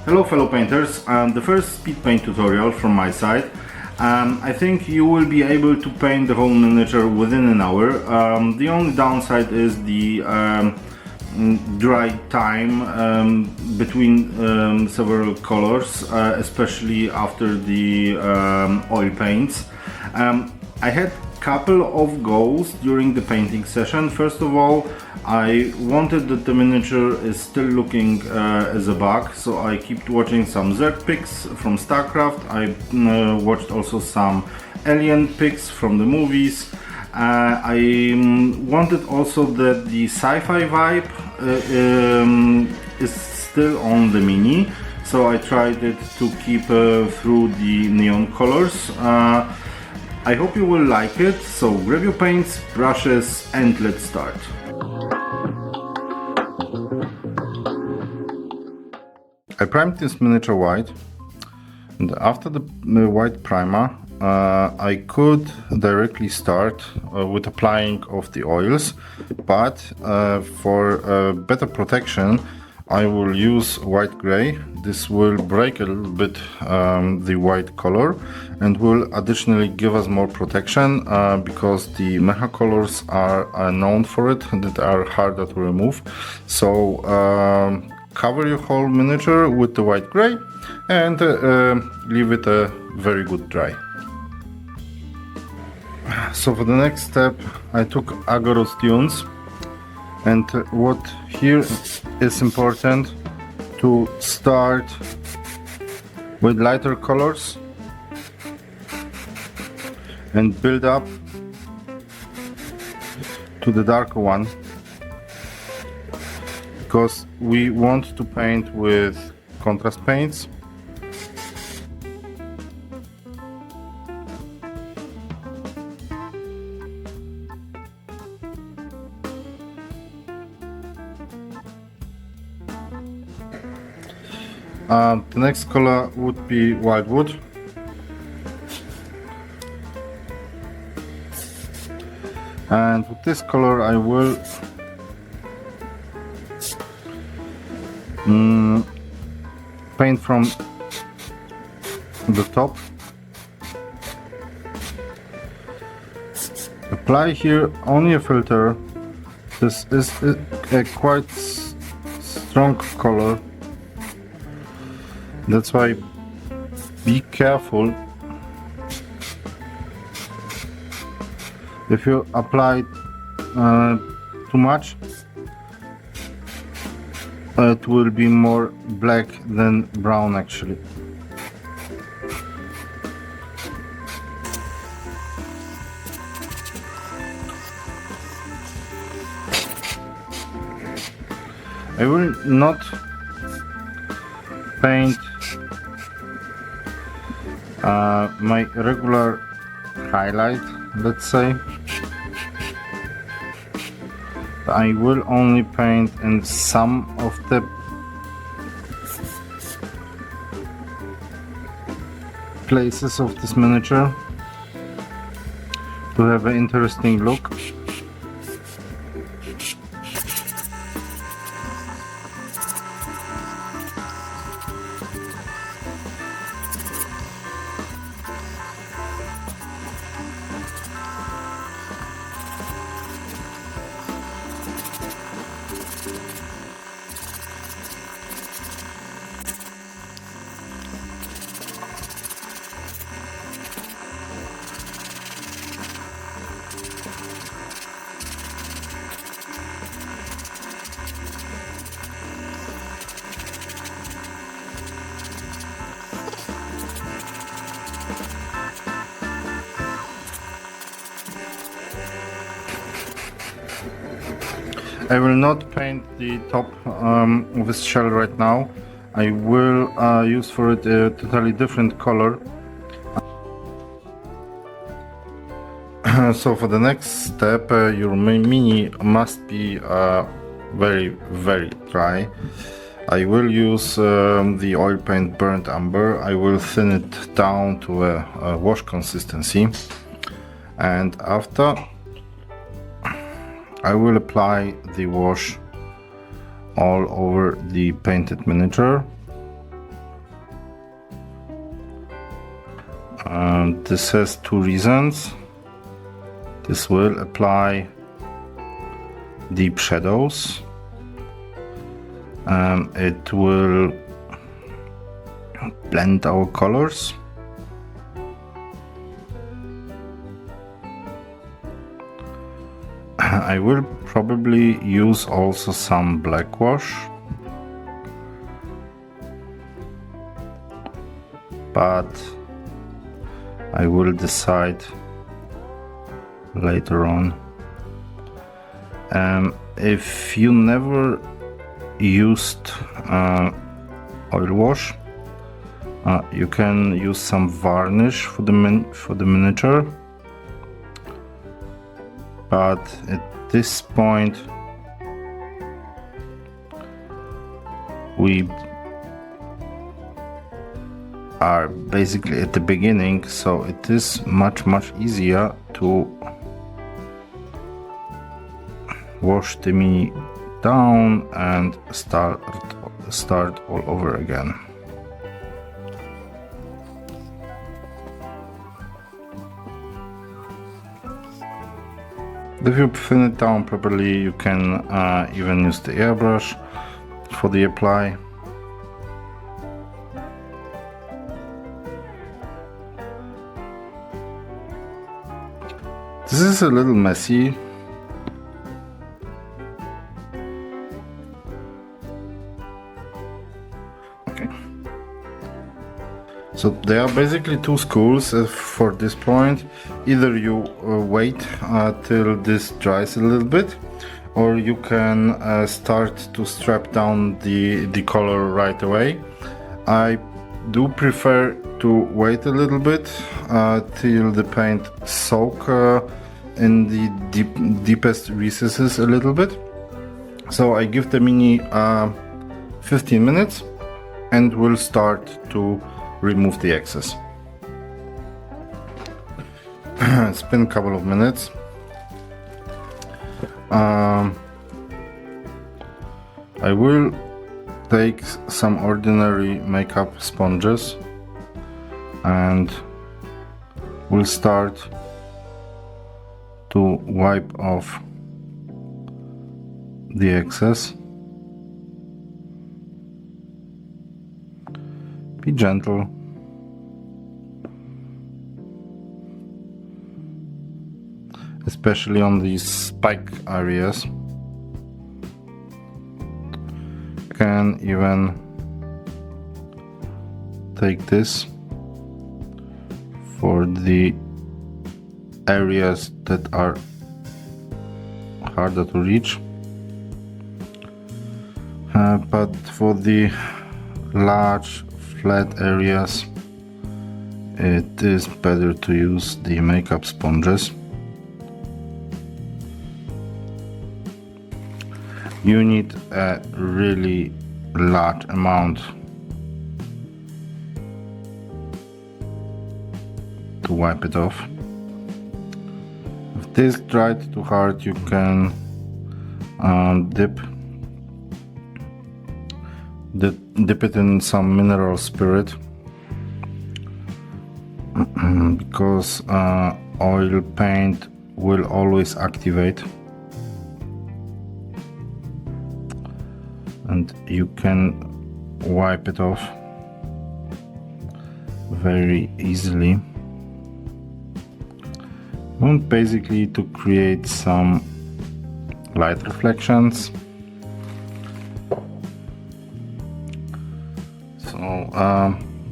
Hello fellow painters, the first speed paint tutorial from my side. I think you will be able to paint the whole miniature within an hour. The only downside is the dry time between several colors, especially after the oil paints. I had couple of goals during the painting session. First of all, I wanted that the miniature is still looking as a bug, so I kept watching some Zerg pics from StarCraft. I watched also some Alien pics from the movies. I wanted also that the sci-fi vibe is still on the mini, so I tried it to keep through the neon colors. I hope you will like it, so grab your paints, brushes, and let's start. I primed this miniature white, and after the white primer I could directly start with applying of the oils, but for better protection I will use white gray. This will break a little bit the white color and will additionally give us more protection because the mecha colors are known for it, that are harder to remove. So cover your whole miniature with the white gray and leave it a very good dry. So for the next step I took Agoros Dunes, and what here is important to start with lighter colors and build up to the darker one, because we want to paint with contrast paints. The next color would be Wildwood. And with this color I will paint from the top. Apply here only a filter. This is a quite strong color. That's why be careful. If you apply too much, it will be more black than brown actually. I will not paint my regular highlight, let's say. I will only paint in some of the places of this miniature to have an interesting look. I will not paint the top of this shell right now. I will use for it a totally different color. So for the next step, your mini must be very dry. I will use the oil paint burnt umber. I will thin it down to a wash consistency, and after I will apply the wash all over the painted miniature. This has two reasons. This will apply deep shadows. It will blend our colors. I will probably use also some black wash, but I will decide later on. If you never used oil wash, you can use some varnish for the miniature, but at this point we are basically at the beginning, so it is much easier to wash the mini down and start all over again. If you thin it down properly, you can even use the airbrush for the apply. This is a little messy. Okay. So there are basically two schools for this point. Either you wait till this dries a little bit, or you can start to strap down the color right away. I do prefer to wait a little bit till the paint soak in the deepest recesses a little bit. So I give the mini 15 minutes and will start to remove the excess. It's been a couple of minutes. I will take some ordinary makeup sponges and will start to wipe off the excess. Be gentle. Especially on these spike areas. Can even take this for the areas that are harder to reach, but for the large flat areas it is better to use the makeup sponges. You need a really large amount to wipe it off. If this dried too hard, you can dip it in some mineral spirit, because oil paint will always activate, and you can wipe it off very easily. I want basically to create some light reflections. So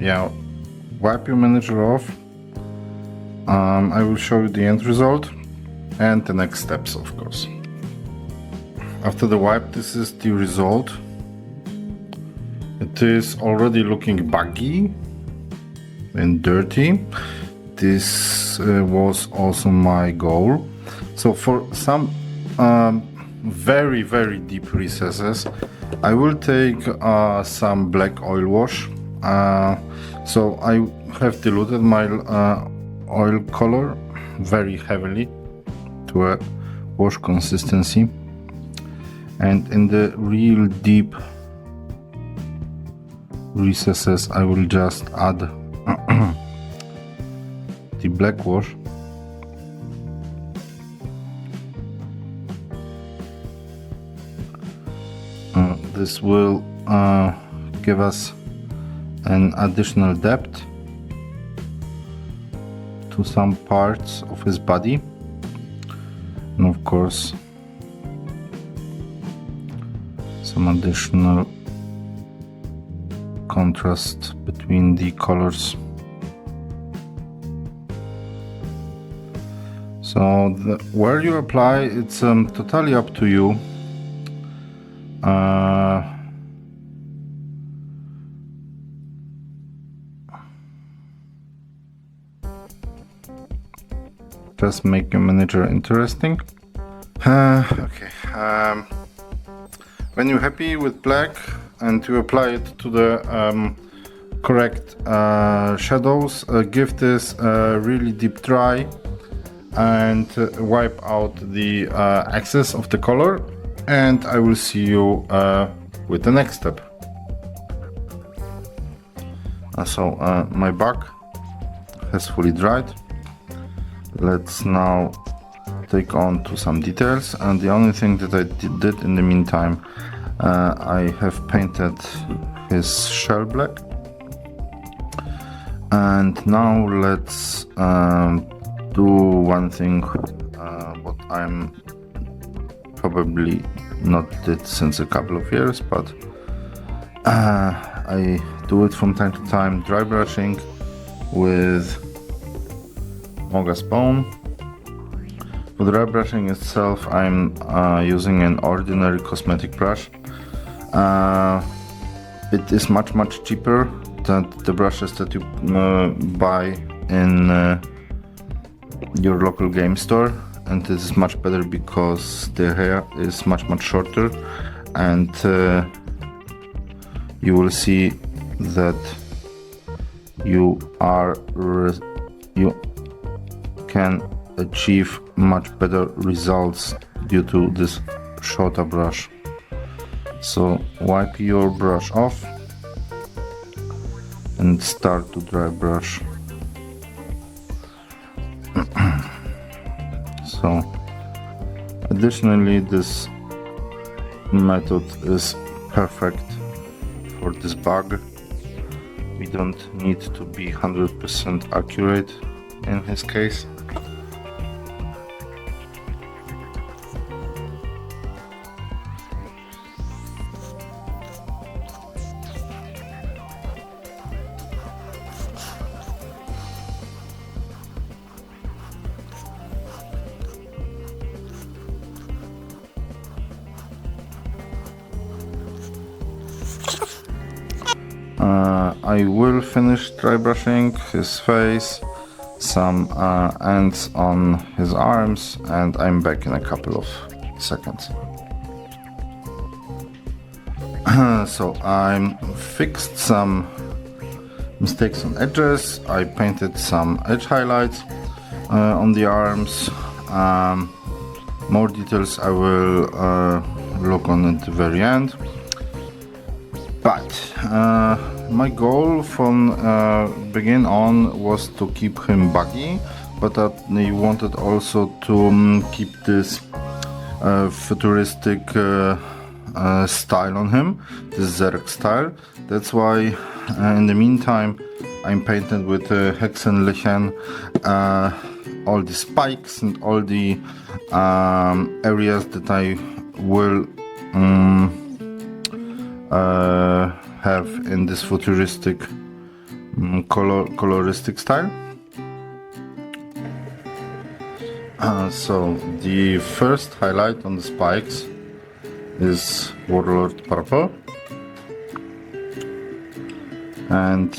yeah, wipe your miniature off. I will show you the end result and the next steps, of course. After the wipe, this is the result. It is already looking buggy and dirty. This was also my goal. So for some very deep recesses, I will take some black oil wash. So I have diluted my oil color very heavily to a wash consistency, and in the real deep recesses I will just add the black wash. This will give us an additional depth to some parts of his body, and of course some additional contrast between the colors. So where you apply, it's totally up to you. Just make your miniature interesting. Okay. When you're happy with black and you apply it to the correct shadows, give this a really deep dry and wipe out the excess of the color, and I will see you with the next step. So my bug has fully dried. Let's now take on to some details, and the only thing that I did in the meantime, I have painted his shell black, and now let's do one thing what I'm probably not did since a couple of years, but I do it from time to time, dry brushing with Moga Spawn. For the dry brushing itself, I'm using an ordinary cosmetic brush. It is much cheaper than the brushes that you buy in your local game store, and this is much better because the hair is much shorter, and you will see that you can achieve much better results due to this shorter brush. So wipe your brush off and start to dry brush. So additionally, this method is perfect for this bug. We don't need to be 100% accurate in his case. I will finish dry brushing his face, some ends on his arms, and I'm back in a couple of seconds. So I fixed some mistakes on edges, I painted some edge highlights on the arms. More details I will look on at the very end. But my goal from begin on was to keep him buggy, but I wanted also to keep this futuristic style on him, this Zerg style. That's why in the meantime I'm painted with Hexenlichen all the spikes and all the areas that I will have in this futuristic coloristic style. So the first highlight on the spikes is Warlord Purple, and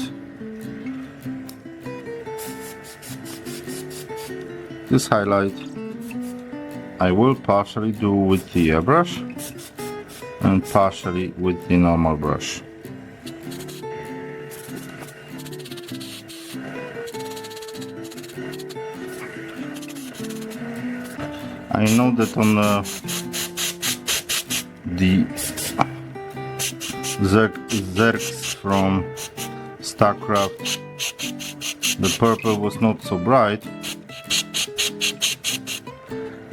this highlight I will partially do with the airbrush and partially with the normal brush. I know that on the Zergs from StarCraft the purple was not so bright,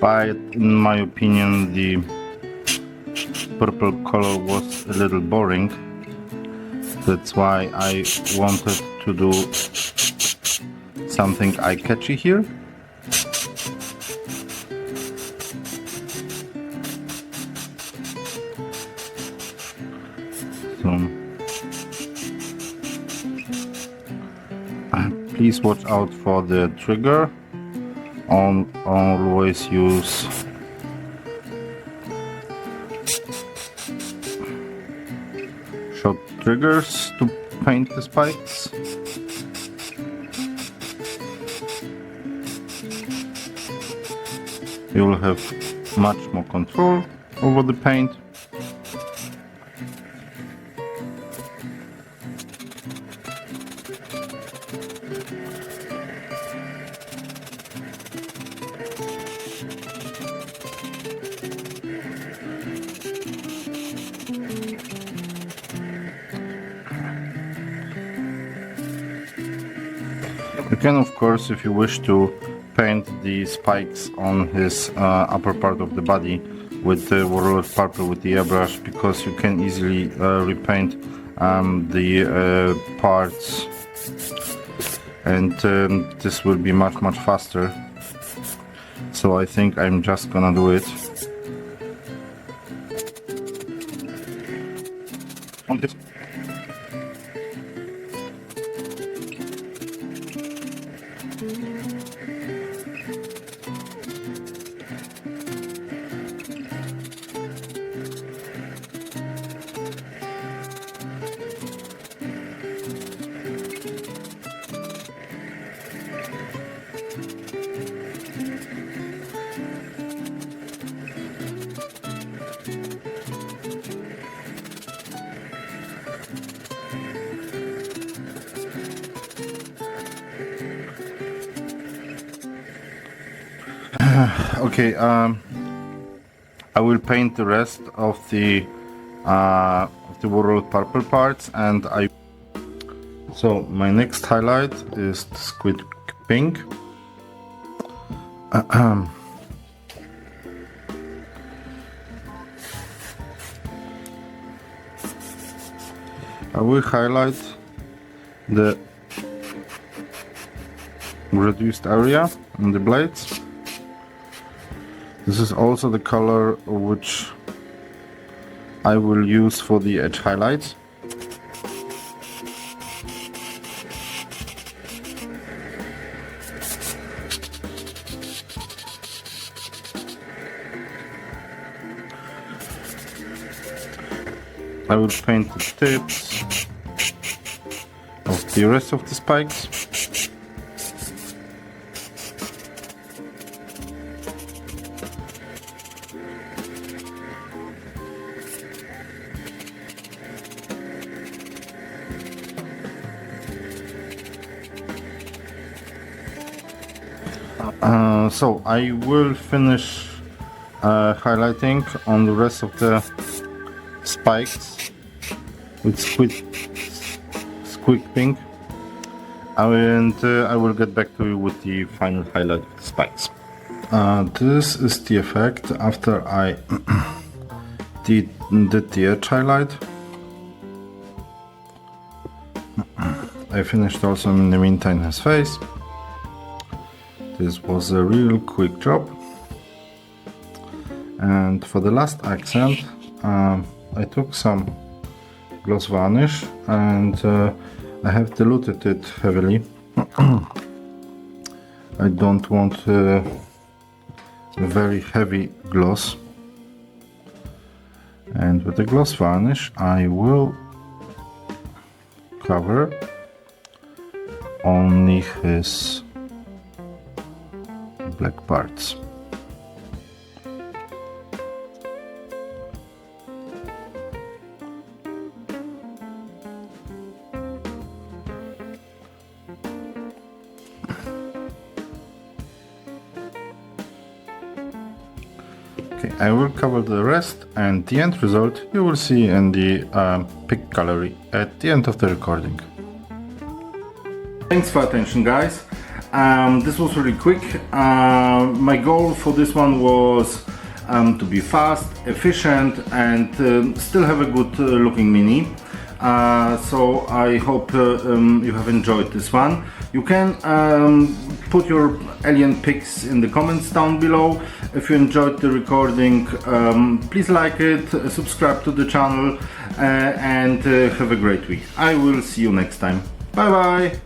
but in my opinion the purple color was a little boring. That's why I wanted to do something eye-catchy here. So please watch out for the trigger. Always use short triggers to paint the spikes. You will have much more control over the paint. You can, of course, if you wish to, paint the spikes on his upper part of the body with the Warlord Purple with the airbrush, because you can easily repaint the parts, and this will be much faster. So I think I'm just gonna do it on this. Okay, I will paint the rest of the Warlord Purple parts, and so my next highlight is the Squid Pink. I will highlight the reduced area in the blades. This is also the color which I will use for the edge highlights. I will paint the tips of the rest of the spikes. So I will finish highlighting on the rest of the spikes with Squid Pink, and I will get back to you with the final highlight of the spikes. This is the effect after I did the edge highlight. I finished also in the meantime his face. This was a real quick job. And for the last accent, I took some gloss varnish and I have diluted it heavily. I don't want a very heavy gloss. And with the gloss varnish I will cover only his black parts. Okay, I will cover the rest, and the end result you will see in the Pic Gallery at the end of the recording. Thanks for attention, guys. This was really quick. My goal for this one was to be fast, efficient, and still have a good looking mini. So I hope you have enjoyed this one. You can put your alien pics in the comments down below. If you enjoyed the recording, please like it, subscribe to the channel, and have a great week. I will see you next time. Bye bye!